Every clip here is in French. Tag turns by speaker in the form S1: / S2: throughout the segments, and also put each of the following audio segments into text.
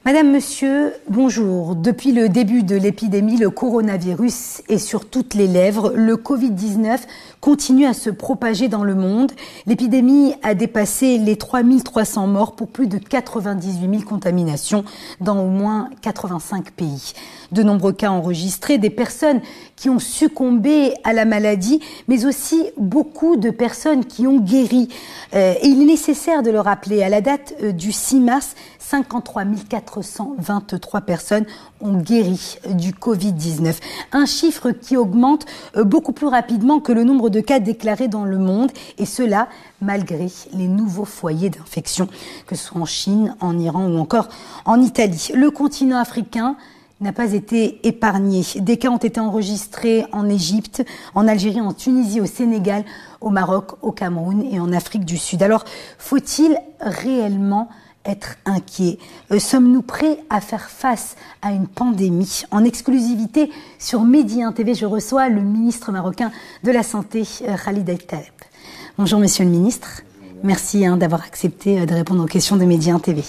S1: Madame, Monsieur, bonjour. Depuis le début de l'épidémie, le coronavirus est sur toutes les lèvres. Le Covid-19 continue à se propager dans le monde. L'épidémie a dépassé les 3300 morts pour plus de 98 000 contaminations dans au moins 85 pays. De nombreux cas enregistrés, des personnes qui ont succombé à la maladie, mais aussi beaucoup de personnes qui ont guéri. Et il est nécessaire de le rappeler, à la date du 6 mars, 53 423 personnes ont guéri du Covid-19. Un chiffre qui augmente beaucoup plus rapidement que le nombre de cas déclarés dans le monde, et cela malgré les nouveaux foyers d'infection, que ce soit en Chine, en Iran ou encore en Italie. Le continent africain n'a pas été épargné. Des cas ont été enregistrés en Égypte, en Algérie, en Tunisie, au Sénégal, au Maroc, au Cameroun et en Afrique du Sud. Alors, faut-il réellement être inquiet? Sommes-nous prêts à faire face à une pandémie? En exclusivité sur Medi 1 TV, je reçois le ministre marocain de la Santé, Khalid El-Taleb. Bonjour Monsieur le ministre, merci d'avoir accepté de répondre aux questions de Medi 1 TV.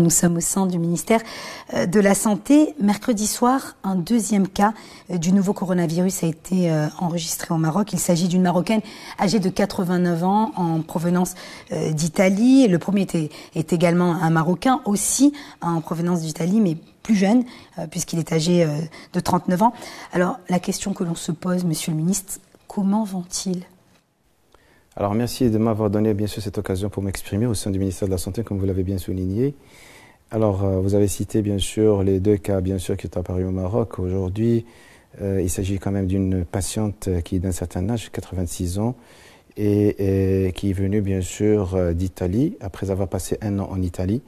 S1: Nous sommes au sein du ministère de la Santé. Mercredi soir, un deuxième cas du nouveau coronavirus a été enregistré au Maroc. Il s'agit d'une Marocaine âgée de 89 ans en provenance d'Italie. Le premier est également un Marocain aussi en provenance d'Italie, mais plus jeune puisqu'il est âgé de 39 ans. Alors la question que l'on se pose, Monsieur le ministre, comment vont-ils ?
S2: Alors merci de m'avoir donné bien sûr cette occasion pour m'exprimer au sein du ministère de la Santé, comme vous l'avez bien souligné. Alors vous avez cité bien sûr les deux cas bien sûr qui sont apparus au Maroc aujourd'hui. Il s'agit quand même d'une patiente qui est d'un certain âge, 86 ans, et qui est venue bien sûr d'Italie après avoir passé un an en Italie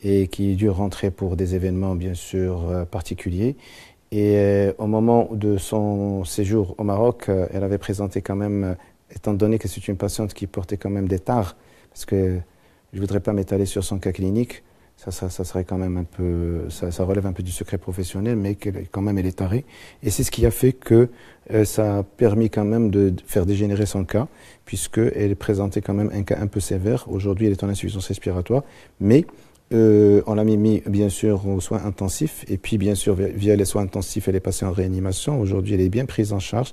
S2: et qui a dû rentrer pour des événements bien sûr particuliers. Et au moment de son séjour au Maroc, elle avait présenté quand même, étant donné que c'est une patiente qui portait quand même des tares, parce que je ne voudrais pas m'étaler sur son cas clinique, ça serait quand même un peu, ça relève un peu du secret professionnel, mais quand même elle est tarée. Et c'est ce qui a fait que ça a permis quand même de faire dégénérer son cas, puisqu'elle présentait quand même un cas un peu sévère. Aujourd'hui, elle est en insuffisance respiratoire, mais on l'a mis bien sûr aux soins intensifs, et puis bien sûr via les soins intensifs, elle est passée en réanimation. Aujourd'hui, elle est bien prise en charge.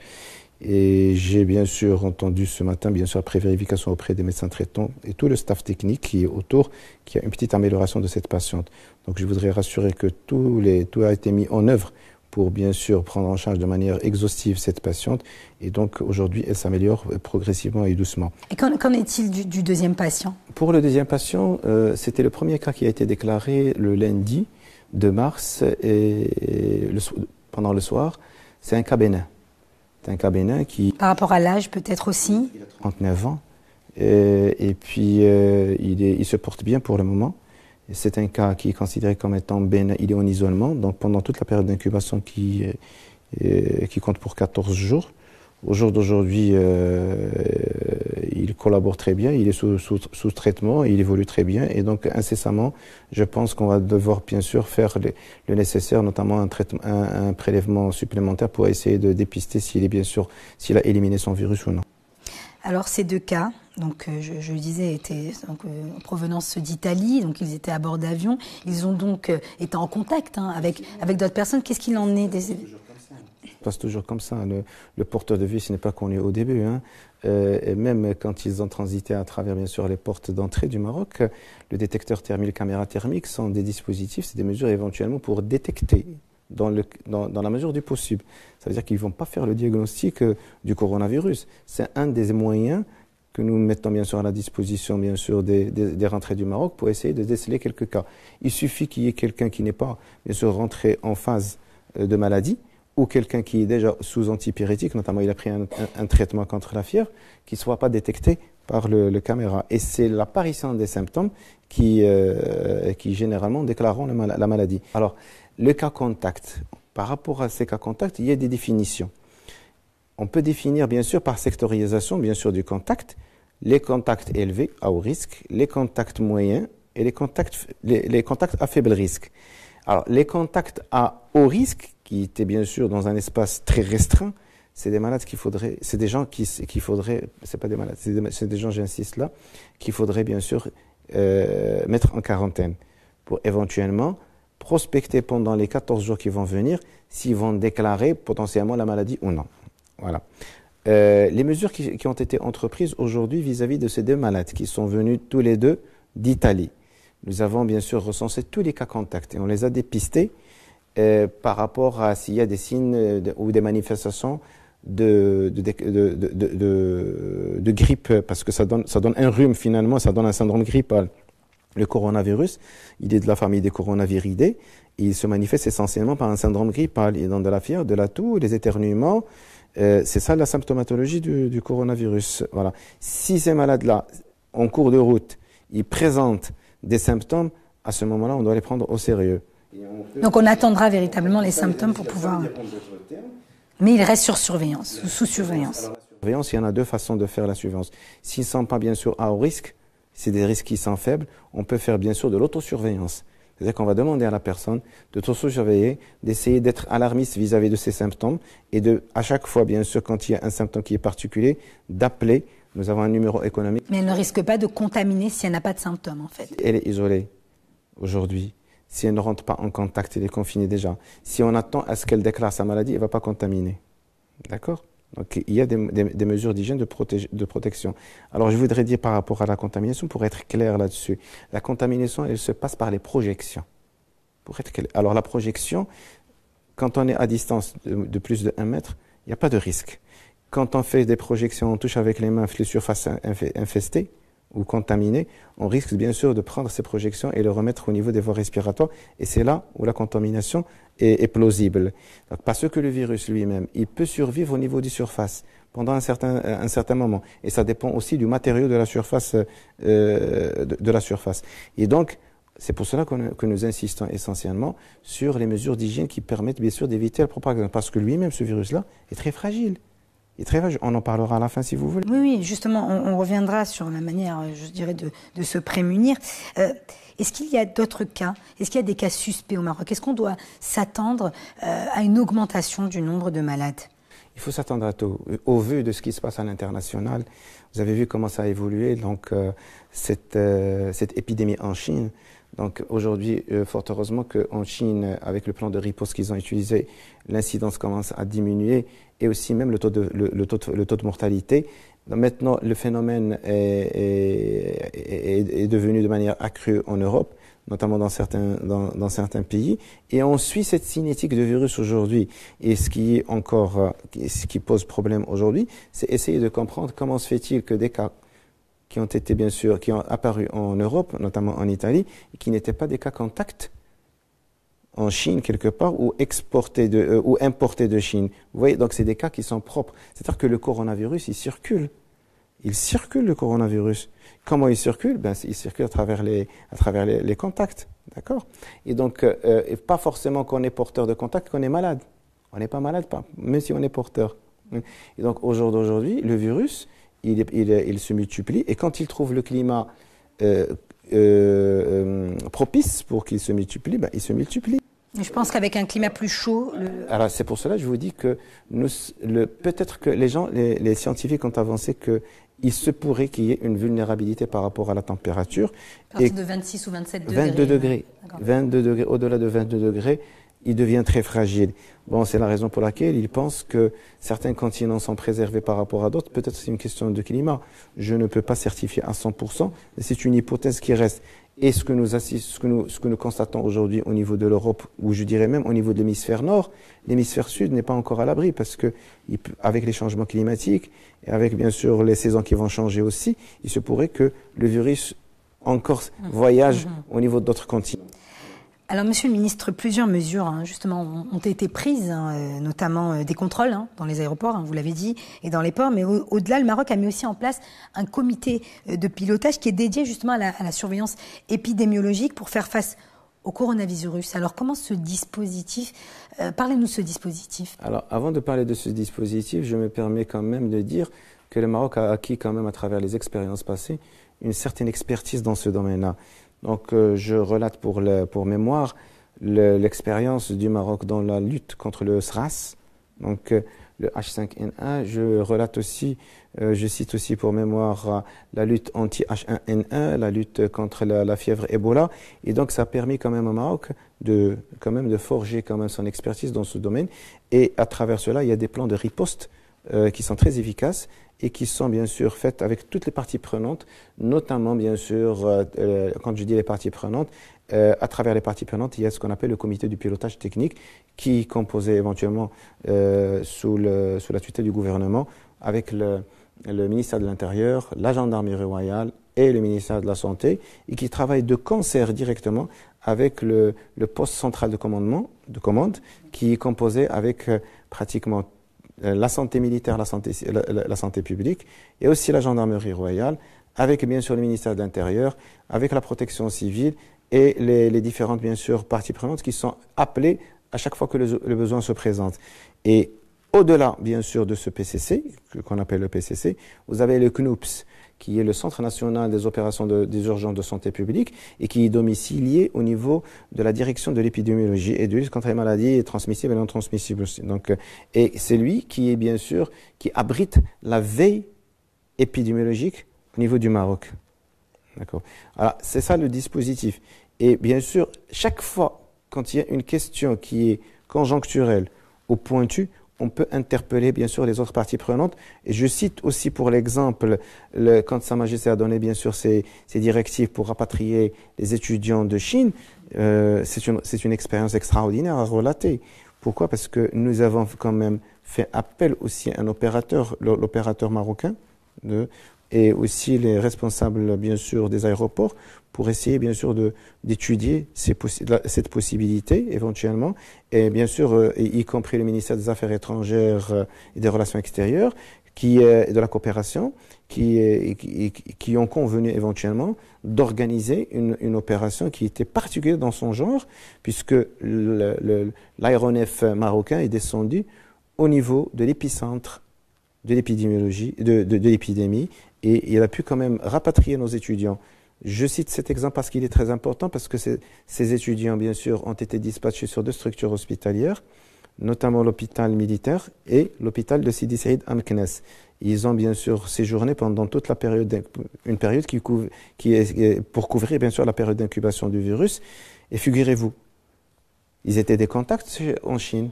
S2: Et j'ai bien sûr entendu ce matin, bien sûr après vérification auprès des médecins traitants et tout le staff technique qui est autour, qu'il y a une petite amélioration de cette patiente. Donc je voudrais rassurer que tout a été mis en œuvre pour bien sûr prendre en charge de manière exhaustive cette patiente. Et donc aujourd'hui, elle s'améliore progressivement et doucement.
S1: Et qu'en est-il du deuxième patient? Pour
S2: le deuxième patient, c'était le premier cas qui a été déclaré le lundi 2 mars et pendant le soir. C'est un cas bénin. C'est un cas bénin qui...
S1: Par rapport à l'âge peut-être aussi?
S2: Il a 39 ans et puis il se porte bien pour le moment. C'est un cas qui est considéré comme étant bénin, il est en isolement, donc pendant toute la période d'incubation qui compte pour 14 jours. Au jour d'aujourd'hui, il collabore très bien, il est sous traitement, il évolue très bien et donc incessamment, je pense qu'on va devoir bien sûr faire le nécessaire, notamment un prélèvement supplémentaire pour essayer de dépister s'il a éliminé son virus ou non.
S1: Alors ces deux cas, donc je le disais, étaient en provenance d'Italie, donc ils étaient à bord d'avion, ils ont donc été en contact avec d'autres personnes. Qu'est-ce qu'il en est des...
S2: Ça passe toujours comme ça. Le porteur de virus n'est pas connu au début. Et même quand ils ont transité à travers, bien sûr, les portes d'entrée du Maroc, le détecteur thermique, la caméra thermique sont des dispositifs, c'est des mesures éventuellement pour détecter dans la mesure du possible. Ça veut dire qu'ils ne vont pas faire le diagnostic du coronavirus. C'est un des moyens que nous mettons bien sûr à la disposition bien sûr des rentrées du Maroc pour essayer de déceler quelques cas. Il suffit qu'il y ait quelqu'un qui n'est pas bien sûr rentré en phase de maladie, ou quelqu'un qui est déjà sous antipyrétique, notamment il a pris un traitement contre la fièvre, qui ne soit pas détecté par le caméra. Et c'est l'apparition des symptômes qui généralement déclareront la maladie. Alors, le cas contact, par rapport à ces cas contacts, il y a des définitions. On peut définir bien sûr par sectorisation bien sûr du contact, les contacts élevés à haut risque, les contacts moyens et les contacts à faible risque. Alors, les contacts à haut risque, qui étaient bien sûr dans un espace très restreint, c'est des malades c'est des gens qu'il faudrait, c'est pas des malades, c'est des gens, j'insiste là, qu'il faudrait bien sûr mettre en quarantaine pour éventuellement prospecter pendant les 14 jours qui vont venir s'ils vont déclarer potentiellement la maladie ou non. Voilà. Les mesures qui ont été entreprises aujourd'hui vis-à-vis de ces deux malades qui sont venus tous les deux d'Italie. Nous avons bien sûr recensé tous les cas contacts et on les a dépistés par rapport à s'il y a des signes ou des manifestations de grippe, parce que ça donne un rhume finalement, ça donne un syndrome grippal. Le coronavirus, il est de la famille des coronaviridae et il se manifeste essentiellement par un syndrome grippal. Il donne de la fièvre, de la toux, des éternuements. C'est ça la symptomatologie du coronavirus. Voilà. Si ces malades-là, en cours de route, ils présentent des symptômes, à ce moment-là, on doit les prendre au sérieux.
S1: Donc on attendra véritablement les symptômes pour pouvoir... Mais ils restent sur surveillance, sous surveillance.
S2: Alors, la surveillance, il y en a deux façons de faire la surveillance. S'ils ne sont pas bien sûr à haut risque, c'est des risques qui sont faibles, on peut faire bien sûr de l'autosurveillance. C'est-à-dire qu'on va demander à la personne de s'auto-surveiller, d'essayer d'être alarmiste vis-à-vis de ses symptômes et à chaque fois, bien sûr, quand il y a un symptôme qui est particulier, d'appeler. Nous avons un numéro économique.
S1: Mais elle ne risque pas de contaminer si elle n'a pas de symptômes, en fait.
S2: Elle est isolée aujourd'hui. Si elle ne rentre pas en contact, elle est confinée déjà. Si on attend à ce qu'elle déclare sa maladie, elle ne va pas contaminer. D'accord ? Donc, il y a des mesures d'hygiène de protection. Alors, je voudrais dire par rapport à la contamination, pour être clair là-dessus, la contamination, elle se passe par les projections. Pour être clair. Alors, la projection, quand on est à distance de plus de 1 mètre, il n'y a pas de risque. Quand on fait des projections, on touche avec les mains les surfaces infestées ou contaminées, on risque bien sûr de prendre ces projections et les remettre au niveau des voies respiratoires. Et c'est là où la contamination est plausible. Donc, parce que le virus lui-même, il peut survivre au niveau des surfaces pendant un certain moment. Et ça dépend aussi du matériau de la surface. Et donc, c'est pour cela que nous insistons essentiellement sur les mesures d'hygiène qui permettent bien sûr d'éviter la propagation. Parce que lui-même, ce virus-là, est très fragile. Il est très fragile. On en parlera à la fin si vous voulez.
S1: Oui, oui, justement, on reviendra sur la manière, je dirais, de se prémunir. Est-ce qu'il y a d'autres cas? Est-ce qu'il y a des cas suspects au Maroc? Est-ce qu'on doit s'attendre à une augmentation du nombre de malades?
S2: Il faut s'attendre à tout. Au vu de ce qui se passe à l'international, vous avez vu comment ça a évolué, donc cette épidémie en Chine. Donc aujourd'hui, fort heureusement qu'en Chine, avec le plan de riposte qu'ils ont utilisé, l'incidence commence à diminuer et aussi même le taux de mortalité. Donc maintenant, le phénomène est devenu de manière accrue en Europe, notamment dans certains pays. Et on suit cette cinétique de virus aujourd'hui. Et ce qui pose problème aujourd'hui, c'est essayer de comprendre comment se fait-il que des cas qui ont apparu en Europe, notamment en Italie, et qui n'étaient pas des cas contacts en Chine quelque part ou importés de Chine. Vous voyez, donc c'est des cas qui sont propres. C'est-à-dire que le coronavirus, il circule. Il circule le coronavirus. Comment il circule? Il circule à travers les contacts, d'accord? Et donc, pas forcément qu'on est porteur de contact, qu'on est malade. On n'est pas malade, même si on est porteur. Et donc, au jour d'aujourd'hui, le virus, il se multiplie. Et quand il trouve le climat propice pour qu'il se multiplie, il se multiplie.
S1: Je pense qu'avec un climat plus chaud...
S2: Alors, c'est pour cela que je vous dis que peut-être que les scientifiques ont avancé qu'il se pourrait qu'il y ait une vulnérabilité par rapport à la température.
S1: À partir de 26 ou 27 degrés.
S2: 22 degrés. 22 degrés. Au-delà de 22 degrés, il devient très fragile. Bon, c'est la raison pour laquelle ils pensent que certains continents sont préservés par rapport à d'autres. Peut-être c'est une question de climat. Je ne peux pas certifier à 100%, mais c'est une hypothèse qui reste. Et ce que nous constatons aujourd'hui au niveau de l'Europe, ou je dirais même au niveau de l'hémisphère nord, l'hémisphère sud n'est pas encore à l'abri parce que avec les changements climatiques et avec bien sûr les saisons qui vont changer aussi, il se pourrait que le virus encore voyage au niveau d'autres continents.
S1: Alors, Monsieur le Ministre, plusieurs mesures justement ont été prises, notamment des contrôles dans les aéroports, vous l'avez dit, et dans les ports. Mais au-delà, le Maroc a mis aussi en place un comité de pilotage qui est dédié justement à la surveillance épidémiologique pour faire face au coronavirus. Alors, comment ce dispositif, parlez-nous de ce dispositif.
S2: Alors, avant de parler de ce dispositif, je me permets quand même de dire que le Maroc a acquis quand même à travers les expériences passées une certaine expertise dans ce domaine-là. Donc, je relate pour mémoire l'expérience du Maroc dans la lutte contre le SRAS. Donc, le H5N1. Je relate aussi, je cite aussi pour mémoire la lutte anti-H1N1, la lutte contre la fièvre Ebola. Et donc, ça a permis quand même au Maroc de forger quand même son expertise dans ce domaine. Et à travers cela, il y a des plans de riposte qui sont très efficaces et qui sont bien sûr faites avec toutes les parties prenantes, notamment bien sûr, quand je dis les parties prenantes, à travers les parties prenantes, il y a ce qu'on appelle le comité du pilotage technique qui est composé éventuellement sous la tutelle du gouvernement avec le ministère de l'Intérieur, la gendarmerie royale et le ministère de la Santé et qui travaille de concert directement avec le poste central de commande qui est composé avec pratiquement la santé militaire, la santé publique et aussi la gendarmerie royale, avec bien sûr le ministère de l'Intérieur, avec la protection civile et les différentes bien sûr parties prenantes qui sont appelées à chaque fois que le besoin se présente. Et au-delà bien sûr de ce PCC, qu'on appelle le PCC, vous avez le CNUPS, qui est le Centre national des opérations des urgences de santé publique et qui est domicilié au niveau de la direction de l'épidémiologie et de lutte contre les maladies transmissibles et non transmissibles aussi. Donc, et c'est lui qui est bien sûr, qui abrite la veille épidémiologique au niveau du Maroc. D'accord. Alors, c'est ça le dispositif. Et bien sûr, chaque fois, quand il y a une question qui est conjoncturelle ou pointue, on peut interpeller bien sûr les autres parties prenantes. Et je cite aussi pour l'exemple, quand Sa Majesté a donné bien sûr ses directives pour rapatrier les étudiants de Chine, c'est une expérience extraordinaire à relater. Pourquoi? Parce que nous avons quand même fait appel aussi à un opérateur, l'opérateur marocain, et aussi les responsables bien sûr des aéroports pour essayer bien sûr d'étudier cette possibilité éventuellement et bien sûr y compris le ministère des Affaires étrangères et des Relations extérieures de la coopération qui ont convenu éventuellement d'organiser une opération qui était particulière dans son genre puisque l'aéronef marocain est descendu au niveau de l'épicentre de l'épidémiologie, de l'épidémie et il a pu quand même rapatrier nos étudiants. Je cite cet exemple parce qu'il est très important, parce que ces étudiants, bien sûr, ont été dispatchés sur 2 structures hospitalières, notamment l'hôpital militaire et l'hôpital de Sidi Saïd Amknes. Ils ont bien sûr séjourné pendant toute la période, une période qui est pour couvrir bien sûr la période d'incubation du virus. Et figurez-vous, ils étaient des contacts en Chine.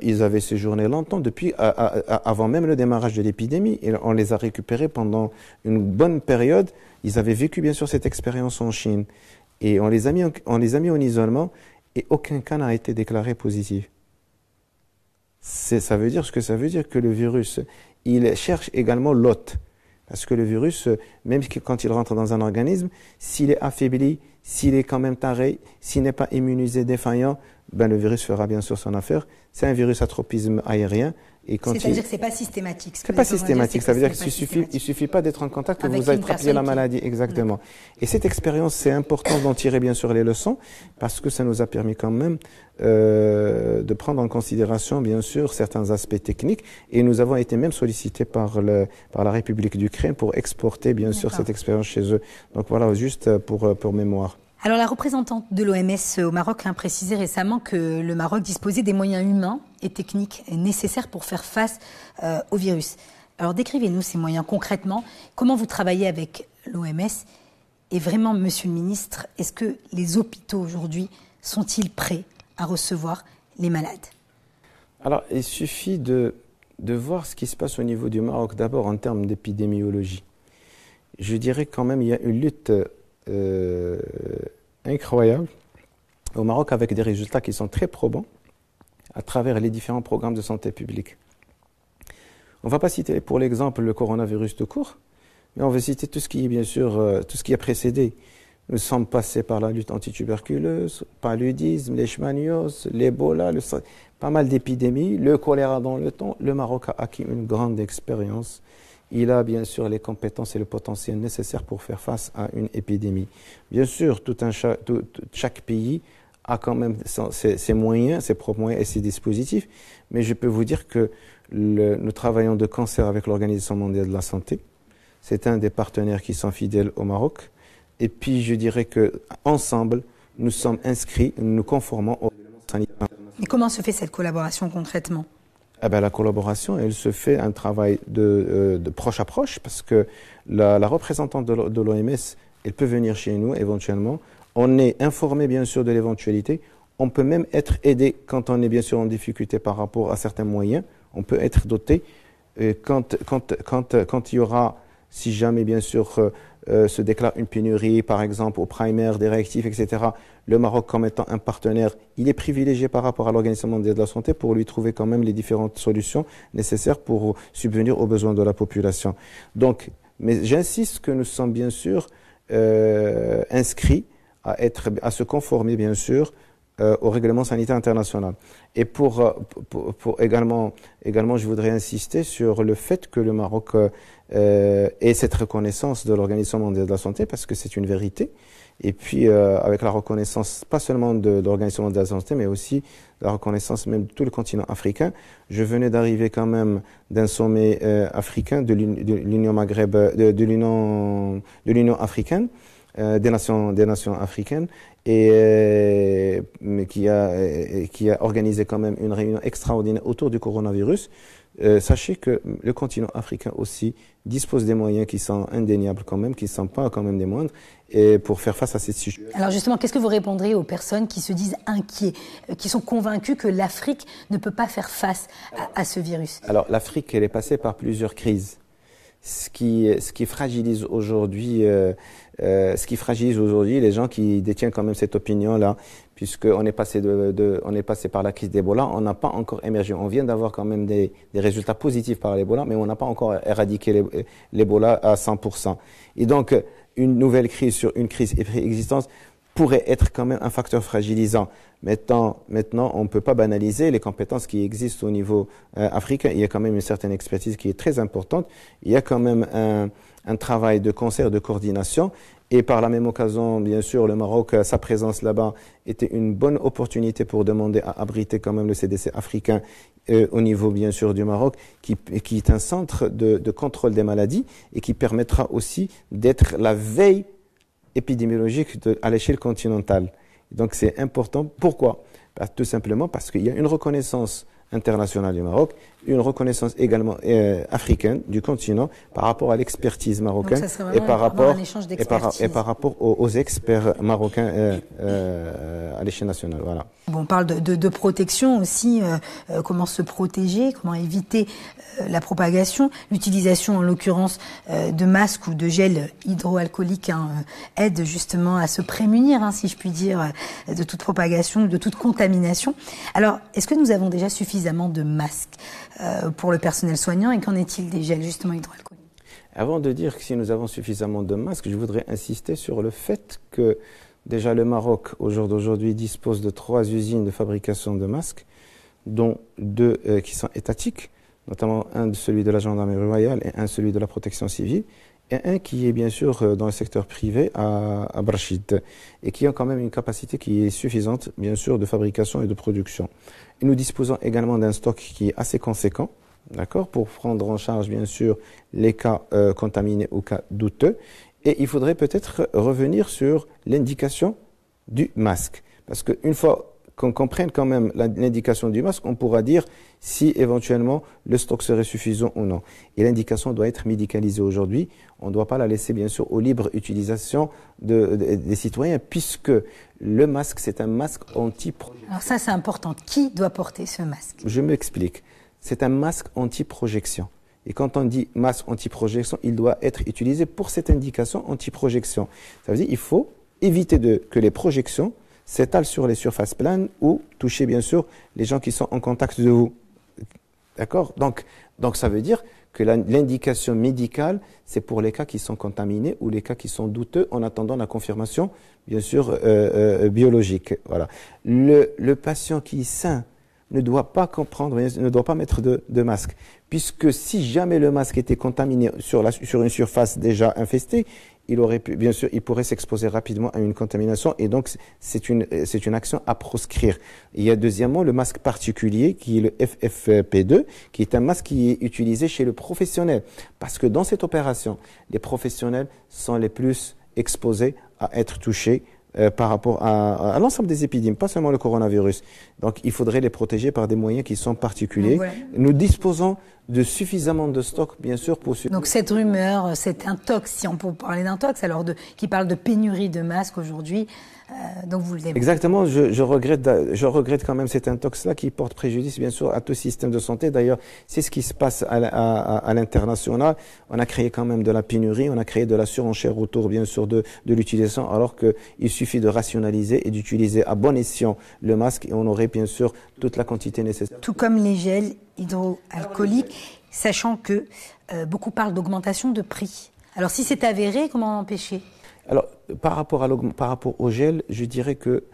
S2: Ils avaient séjourné longtemps, depuis avant même le démarrage de l'épidémie. Et on les a récupérés pendant une bonne période. Ils avaient vécu bien sûr cette expérience en Chine. Et on les a mis en isolement et aucun cas n'a été déclaré positif. Ça veut dire ce que ça veut dire, que le virus, il cherche également l'hôte. Parce que le virus, même quand il rentre dans un organisme, s'il est affaibli, s'il est quand même taré, s'il n'est pas immunisé, défaillant, le virus fera bien sûr son affaire. C'est un virus à tropisme aérien.
S1: C'est-à-dire que ce n'est pas systématique.
S2: Ce n'est pas systématique. Ça veut dire qu'il ne suffit pas d'être en contact que vous attrapiez la maladie. Exactement. Et cette expérience, c'est important d'en tirer bien sûr les leçons parce que ça nous a permis quand même de prendre en considération bien sûr certains aspects techniques. Et nous avons été même sollicités par la République d'Ukraine pour exporter bien sûr cette expérience chez eux. Donc voilà, juste pour mémoire.
S1: Alors la représentante de l'OMS au Maroc a précisé récemment que le Maroc disposait des moyens humains et techniques nécessaires pour faire face au virus. Alors décrivez-nous ces moyens concrètement, comment vous travaillez avec l'OMS et vraiment, Monsieur le Ministre, est-ce que les hôpitaux aujourd'hui sont-ils prêts à recevoir les malades?
S2: Alors il suffit de voir ce qui se passe au niveau du Maroc d'abord en termes d'épidémiologie. Je dirais quand même il y a une lutte incroyable au Maroc avec des résultats qui sont très probants à travers les différents programmes de santé publique. On ne va pas citer pour l'exemple le coronavirus tout court, mais on va citer tout ce qui est bien sûr tout ce qui a précédé. Nous sommes passés par la lutte antituberculeuse, paludisme, leishmaniose, l'Ebola, pas mal d'épidémies, le choléra dans le temps. Le Maroc a acquis une grande expérience. Il a bien sûr les compétences et le potentiel nécessaires pour faire face à une épidémie. Bien sûr, chaque pays a quand même ses moyens, ses propres moyens et ses dispositifs, mais je peux vous dire que nous travaillons de concert avec l'Organisation mondiale de la santé. C'est un des partenaires qui sont fidèles au Maroc. Et puis je dirais qu'ensemble, nous sommes inscrits, nous nous conformons au règlement sanitaire.
S1: Et comment se fait cette collaboration concrètement ?
S2: Eh ben, la collaboration, elle se fait un travail de proche à proche parce que la représentante de l'OMS, elle peut venir chez nous éventuellement. On est informé bien sûr de l'éventualité. On peut même être aidé quand on est bien sûr en difficulté par rapport à certains moyens. On peut être doté quand il y aura, si jamais bien sûr se déclare une pénurie, par exemple au primaire, des réactifs, etc. Le Maroc, comme étant un partenaire, il est privilégié par rapport à l'Organisation mondiale de la santé pour lui trouver quand même les différentes solutions nécessaires pour subvenir aux besoins de la population. Donc, mais j'insiste que nous sommes bien sûr inscrits à se conformer bien sûr au règlement sanitaire international. Et pour également, je voudrais insister sur le fait que le Maroc ait cette reconnaissance de l'Organisation mondiale de la santé, parce que c'est une vérité. Et puis, avec la reconnaissance, pas seulement de l'Organisation mondiale de la santé, mais aussi la reconnaissance même de tout le continent africain. Je venais d'arriver quand même d'un sommet africain de l'Union Maghreb, de l'Union africaine, des nations africaines, et qui a organisé quand même une réunion extraordinaire autour du coronavirus. Sachez que le continent africain aussi dispose des moyens qui sont indéniables quand même, qui ne sont pas quand même des moindres, et pour faire face à cette situation.
S1: Alors justement, qu'est-ce que vous répondrez aux personnes qui se disent inquiets, qui sont convaincues que l'Afrique ne peut pas faire face à ce virus?
S2: Alors l'Afrique, elle est passée par plusieurs crises. Ce qui fragilise aujourd'hui les gens qui détiennent quand même cette opinion-là, puisqu'on est passé on est passé par la crise d'Ebola, on n'a pas encore émergé. On vient d'avoir quand même des résultats positifs par l'Ebola, mais on n'a pas encore éradiqué l'Ebola à 100%. Et donc, une nouvelle crise sur une crise préexistante pourrait être quand même un facteur fragilisant. Maintenant, on ne peut pas banaliser les compétences qui existent au niveau africain. Il y a quand même une certaine expertise qui est très importante. Il y a quand même un travail de concert, de coordination. Et par la même occasion, bien sûr, le Maroc, sa présence là-bas était une bonne opportunité pour demander à abriter quand même le CDC africain au niveau, bien sûr, du Maroc, qui est un centre de contrôle des maladies et qui permettra aussi d'être la veille épidémiologique à l'échelle continentale. Donc c'est important. Pourquoi? Tout simplement parce qu'il y a une reconnaissance internationale du Maroc, une reconnaissance également africaine du continent par rapport à l'expertise marocaine et par rapport aux experts marocains à l'échelle nationale. Voilà.
S1: Bon, on parle de protection aussi, comment se protéger, comment éviter la propagation, en l'occurrence de masques ou de gel hydroalcoolique aide justement à se prémunir, si je puis dire, de toute propagation, de toute contamination. Alors, est-ce que nous avons déjà suffisamment de masques pour le personnel soignant et qu'en est-il des gels justement hydroalcooliques?
S2: Avant de dire que si nous avons suffisamment de masques, je voudrais insister sur le fait que déjà le Maroc, au jour d'aujourd'hui, dispose de 3 usines de fabrication de masques, dont 2 qui sont étatiques, notamment celui de la gendarmerie royale et celui de la protection civile, et un qui est bien sûr dans le secteur privé à Brachid, et qui a quand même une capacité qui est suffisante, bien sûr, de fabrication et de production. Et nous disposons également d'un stock qui est assez conséquent, d'accord, pour prendre en charge, bien sûr, les cas contaminés ou cas douteux. Et il faudrait peut-être revenir sur l'indication du masque. Parce qu'une fois qu'on comprenne quand même l'indication du masque, on pourra dire si éventuellement le stock serait suffisant ou non. Et l'indication doit être médicalisée aujourd'hui. On ne doit pas la laisser bien sûr aux libre utilisation des citoyens, puisque le masque, c'est un masque anti-projection.
S1: Alors ça, c'est important. Qui doit porter ce masque?
S2: Je m'explique. C'est un masque anti-projection. Et quand on dit masque anti-projection, il doit être utilisé pour cette indication anti-projection. Ça veut dire qu'il faut éviter que les projections s'étalent sur les surfaces planes ou toucher bien sûr les gens qui sont en contact de vous. D'accord? Donc ça veut dire que l'indication médicale, c'est pour les cas qui sont contaminés ou les cas qui sont douteux en attendant la confirmation, bien sûr, biologique. Voilà. Le patient qui est sain ne doit pas ne doit pas mettre de masque. Puisque si jamais le masque était contaminé sur une surface déjà infestée, il pourrait s'exposer rapidement à une contamination, et donc c'est une action à proscrire. Il y a deuxièmement le masque particulier qui est le FFP2, qui est un masque qui est utilisé chez le professionnel. Parce que dans cette opération, les professionnels sont les plus exposés à être touchés par rapport à l'ensemble des épidémies, pas seulement le coronavirus. Donc, il faudrait les protéger par des moyens qui sont particuliers. Ouais. Nous disposons de suffisamment de stocks, bien sûr, pour...
S1: Donc, cette rumeur, cet intox, si on peut parler d'intox, alors qui parle de pénurie de masques aujourd'hui, donc vous le démontrez.
S2: Exactement, je regrette quand même cet intox-là qui porte préjudice, bien sûr, à tout système de santé. D'ailleurs, c'est ce qui se passe à l'international. On a créé quand même de la pénurie, on a créé de la surenchère autour, bien sûr, de l'utilisation, alors qu'il suffit de rationaliser et d'utiliser à bon escient le masque et on aurait, bien sûr, toute la quantité nécessaire.
S1: Tout comme les gels hydroalcooliques, sachant que beaucoup parlent d'augmentation de prix. Alors, si c'est avéré, comment l'empêcher ?
S2: Alors, par rapport au gel, je dirais que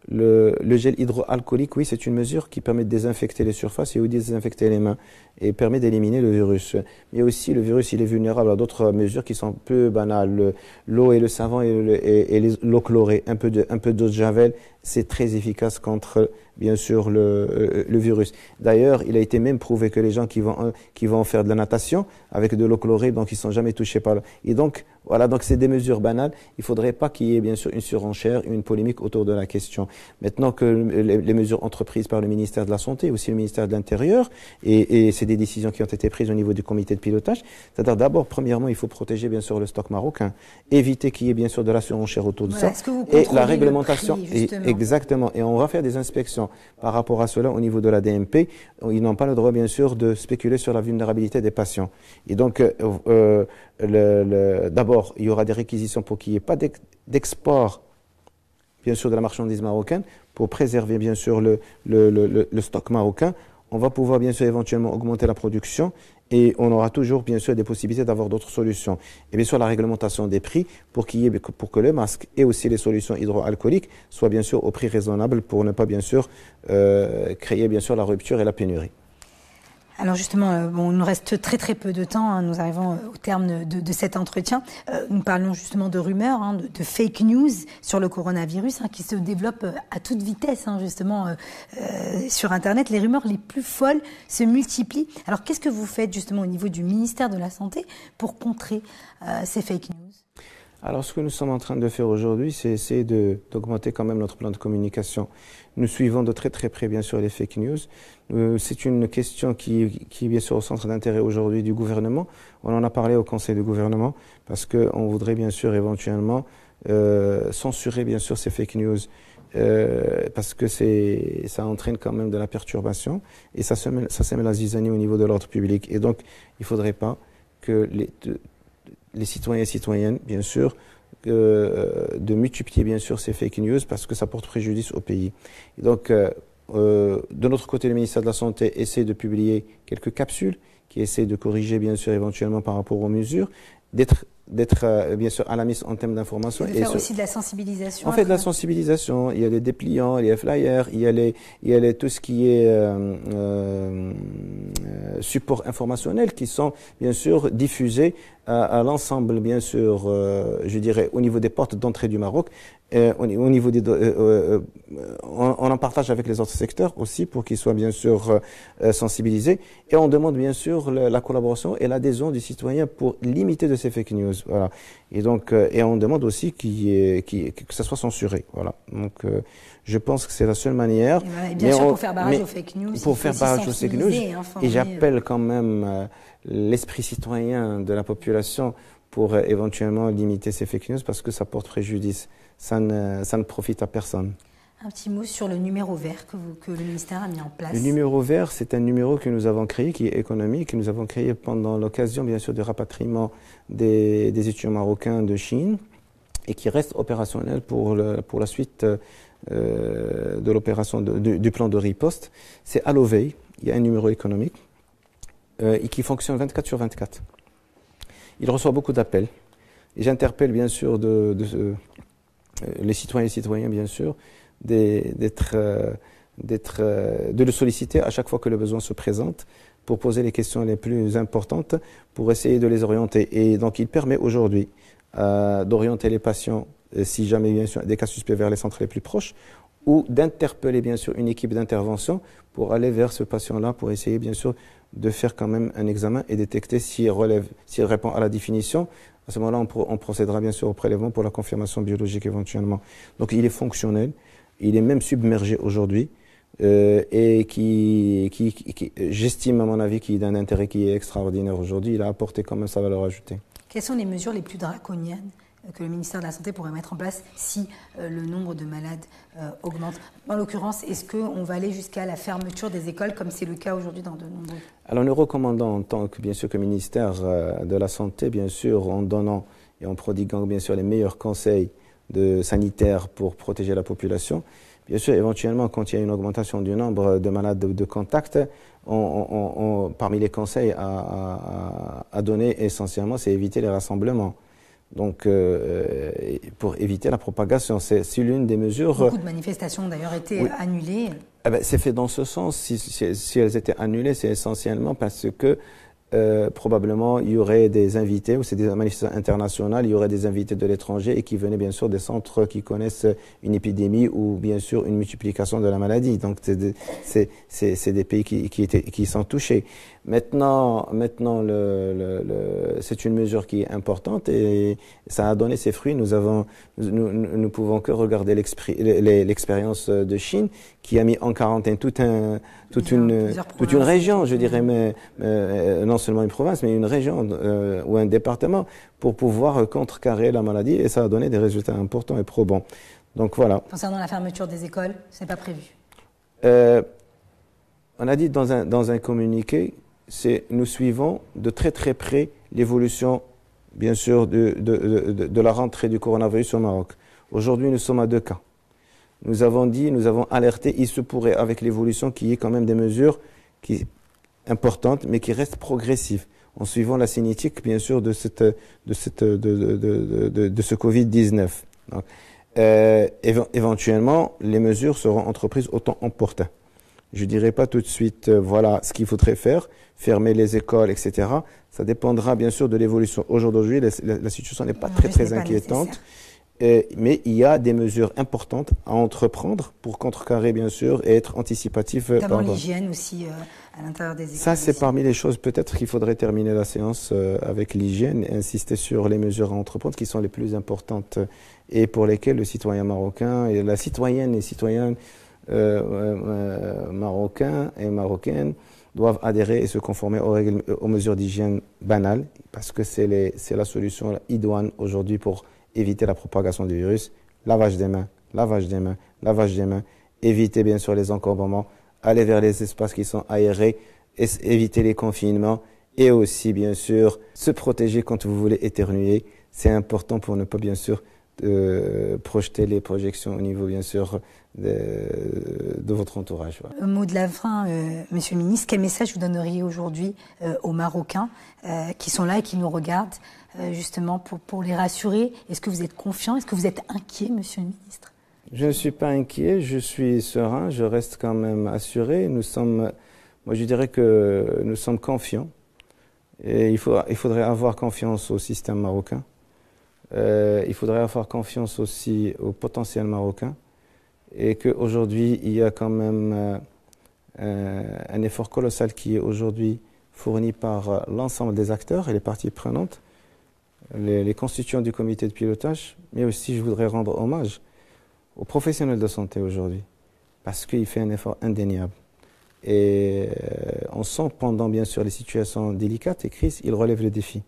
S2: le gel hydroalcoolique, oui, c'est une mesure qui permet de désinfecter les surfaces et de désinfecter les mains et permet d'éliminer le virus. Mais aussi, le virus, il est vulnérable à d'autres mesures qui sont peu banales. L'eau et le savon et l'eau chlorée, un peu d'eau de javel, c'est très efficace contre, bien sûr, le virus. D'ailleurs, il a été même prouvé que les gens qui vont faire de la natation avec de l'eau chlorée, donc ils sont jamais touchés par et donc, voilà, donc c'est des mesures banales. Il faudrait pas qu'il y ait, bien sûr, une surenchère, une polémique autour de la question. Maintenant que les mesures entreprises par le ministère de la Santé, aussi le ministère de l'Intérieur, et c'est des décisions qui ont été prises au niveau du comité de pilotage, c'est-à-dire d'abord, premièrement, il faut protéger, bien sûr, le stock marocain, éviter qu'il y ait, bien sûr, de la surenchère autour de ça.
S1: Et
S2: la réglementation,
S1: le prix,
S2: exactement. Et on va faire des inspections par rapport à cela au niveau de la DMP. Ils n'ont pas le droit, bien sûr, de spéculer sur la vulnérabilité des patients. Et donc, d'abord, il y aura des réquisitions pour qu'il n'y ait pas d'export, bien sûr, de la marchandise marocaine, pour préserver, bien sûr, le stock marocain. On va pouvoir, bien sûr, éventuellement augmenter la production et on aura toujours, bien sûr, des possibilités d'avoir d'autres solutions. Et bien sûr, la réglementation des prix pour que le masque et aussi les solutions hydroalcooliques soient, bien sûr, au prix raisonnable pour ne pas, bien sûr, créer, bien sûr, la rupture et la pénurie.
S1: Alors justement, il nous reste très très peu de temps, hein, nous arrivons au terme de cet entretien. Nous parlons justement de rumeurs, hein, de fake news sur le coronavirus, hein, qui se développent à toute vitesse, hein, justement, sur Internet. Les rumeurs les plus folles se multiplient. Alors qu'est-ce que vous faites justement au niveau du ministère de la Santé pour contrer ces fake news ?
S2: Alors, ce que nous sommes en train de faire aujourd'hui, c'est essayer d'augmenter quand même notre plan de communication. Nous suivons de très très près, bien sûr, les fake news. C'est une question qui est bien sûr au centre d'intérêt aujourd'hui du gouvernement. On en a parlé au Conseil du gouvernement parce qu'on voudrait bien sûr éventuellement censurer bien sûr ces fake news. Parce que ça entraîne quand même de la perturbation et ça sème la zizanie au niveau de l'ordre public. Et donc, il ne faudrait pas que les citoyens et citoyennes, bien sûr, de multiplier, bien sûr, ces fake news parce que ça porte préjudice au pays. Et donc, de notre côté, le ministère de la Santé essaie de publier quelques capsules qui essaient de corriger, bien sûr, éventuellement par rapport aux mesures, d'être bien sûr à la mise en termes d'information.
S1: Et faire aussi de la sensibilisation.
S2: On fait de la sensibilisation, il y a les dépliants, il y a les flyers, il y a tout ce qui est support informationnel qui sont bien sûr diffusés à l'ensemble, bien sûr, je dirais, au niveau des portes d'entrée du Maroc. Au niveau on en partage avec les autres secteurs aussi pour qu'ils soient bien sûr sensibilisés et on demande bien sûr la collaboration et l'adhésion du citoyen pour limiter de ces fake news. Voilà. Et donc et on demande aussi que ça soit censuré. Voilà. Donc je pense que c'est la seule manière.
S1: Et bien sûr, pour faire barrage aux fake news.
S2: Pour faire barrage aux fake news. Et j'appelle quand même l'esprit citoyen de la population pour éventuellement limiter ces fake news parce que ça porte préjudice. Ça ne profite à personne.
S1: Un petit mot sur le numéro vert que le ministère a mis en place.
S2: Le numéro vert, c'est un numéro que nous avons créé, qui est économique, que nous avons créé pendant l'occasion, bien sûr, du rapatriement des étudiants marocains de Chine et qui reste opérationnel pour la suite de l'opération du plan de riposte. C'est à l'OVEI, il y a un numéro économique et qui fonctionne 24 sur 24. Il reçoit beaucoup d'appels et j'interpelle bien sûr les citoyens et citoyennes, bien sûr, de le solliciter à chaque fois que le besoin se présente pour poser les questions les plus importantes, pour essayer de les orienter. Et donc, il permet aujourd'hui d'orienter les patients, si jamais, bien sûr, des cas suspects vers les centres les plus proches, ou d'interpeller, bien sûr, une équipe d'intervention pour aller vers ce patient-là, pour essayer, bien sûr, de faire quand même un examen et détecter s'il répond à la définition. À ce moment-là, on procédera bien sûr au prélèvement pour la confirmation biologique éventuellement. Donc il est fonctionnel, il est même submergé aujourd'hui et j'estime à mon avis qu'il a un intérêt qui est extraordinaire aujourd'hui. Il a apporté quand même sa valeur ajoutée.
S1: Quelles sont les mesures les plus draconiennes que le ministère de la Santé pourrait mettre en place si le nombre de malades augmente? En l'occurrence, est-ce qu'on va aller jusqu'à la fermeture des écoles comme c'est le cas aujourd'hui dans de nombreux?
S2: Alors nous recommandons en tant que, bien sûr, que ministère de la Santé, bien sûr, en donnant et en prodiguant bien sûr les meilleurs conseils sanitaires pour protéger la population. Bien sûr, éventuellement, quand il y a une augmentation du nombre de malades de contact, parmi les conseils à donner essentiellement, c'est éviter les rassemblements. Donc, pour éviter la propagation, c'est l'une des mesures.
S1: Beaucoup de manifestations ont d'ailleurs été annulées.
S2: Eh ben, c'est fait dans ce sens. Si elles étaient annulées, c'est essentiellement parce que probablement il y aurait des invités, ou c'est des manifestations internationales, il y aurait des invités de l'étranger et qui venaient bien sûr des centres qui connaissent une épidémie ou bien sûr une multiplication de la maladie. Donc c'est des pays qui sont touchés. Maintenant c'est une mesure qui est importante et ça a donné ses fruits. Nous pouvons que regarder l'expérience de Chine qui a mis en quarantaine toute une région, je dirais, mais non seulement une province, mais une région ou un département pour pouvoir contrecarrer la maladie et ça a donné des résultats importants et probants. Donc voilà.
S1: Concernant la fermeture des écoles, ce n'est pas prévu.
S2: On a dit dans un communiqué, nous suivons de très très près l'évolution, bien sûr, de la rentrée du coronavirus au Maroc. Aujourd'hui, nous sommes à 2 cas. Nous avons alerté, il se pourrait, avec l'évolution, qu'il y ait quand même des mesures importantes, mais qui restent progressives, en suivant la cinétique, bien sûr, de ce Covid-19. Donc, éventuellement, les mesures seront entreprises au temps opportun. Je dirais pas tout de suite, voilà ce qu'il faudrait faire, fermer les écoles, etc. Ça dépendra bien sûr de l'évolution. Aujourd'hui, la situation n'est pas très inquiétante. Mais il y a des mesures importantes à entreprendre pour contrecarrer, bien sûr, et être anticipatif.
S1: Notamment l'hygiène aussi à l'intérieur des écoles.
S2: Ça, c'est parmi les choses, peut-être qu'il faudrait terminer la séance avec l'hygiène et insister sur les mesures à entreprendre qui sont les plus importantes et pour lesquelles le citoyen marocain et la citoyenne et citoyens marocains et marocaines doivent adhérer et se conformer aux mesures d'hygiène banales parce que c'est la solution idoine aujourd'hui pour éviter la propagation du virus, lavage des mains, éviter bien sûr les encombrements, aller vers les espaces qui sont aérés, éviter les confinements et aussi bien sûr se protéger quand vous voulez éternuer. C'est important pour ne pas bien sûr projeter les projections au niveau bien sûr de votre entourage. Voilà.
S1: Mot de la fin, Monsieur le Ministre, quel message vous donneriez aujourd'hui aux Marocains qui sont là et qui nous regardent justement pour les rassurer? Est-ce que vous êtes confiant? Est-ce que vous êtes inquiet, Monsieur le Ministre?
S2: Je ne suis pas inquiet, je suis serein, je reste quand même assuré. Moi je dirais que nous sommes confiants et il faudrait avoir confiance au système marocain. Il faudrait avoir confiance aussi au potentiel marocain et qu'aujourd'hui il y a quand même un effort colossal qui est aujourd'hui fourni par l'ensemble des acteurs et les parties prenantes, les constituants du comité de pilotage, mais aussi je voudrais rendre hommage aux professionnels de santé aujourd'hui parce qu'il fait un effort indéniable. Et on sent pendant bien sûr les situations délicates et crises, il relève le défi.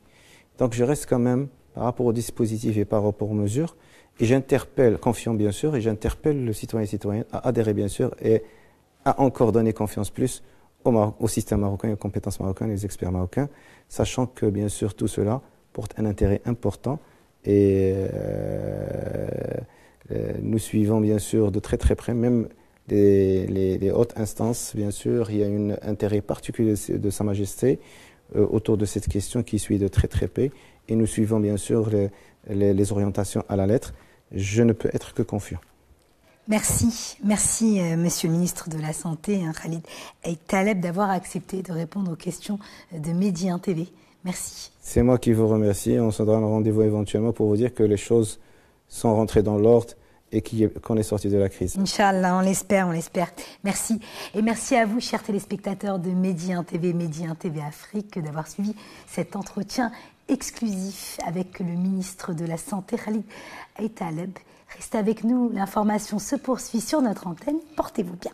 S2: Donc je reste quand même par rapport aux dispositifs et par rapport aux mesures, et j'interpelle, confiant bien sûr, et j'interpelle le citoyen et citoyenne à adhérer bien sûr et à encore donner confiance plus au système marocain, aux compétences marocaines, aux experts marocains, sachant que bien sûr tout cela porte un intérêt important et nous suivons bien sûr de très très près, même les hautes instances, bien sûr, il y a un intérêt particulier de Sa Majesté autour de cette question qui suit de très très près. Et nous suivons bien sûr les orientations à la lettre. Je ne peux être que confiant.
S1: Merci, Monsieur le Ministre de la Santé, Khalid Taleb, d'avoir accepté de répondre aux questions de Medi 1 TV. Merci.
S2: C'est moi qui vous remercie. On se donnera un rendez-vous éventuellement pour vous dire que les choses sont rentrées dans l'ordre et qu'on est sorti de la crise.
S1: Inch'Allah, on l'espère, on l'espère. Merci. Et merci à vous, chers téléspectateurs de Medi 1 TV, Medi 1 TV Afrique, d'avoir suivi cet entretien exclusif avec le ministre de la Santé, Khalid Aït Taleb. Restez avec nous, l'information se poursuit sur notre antenne. Portez-vous bien.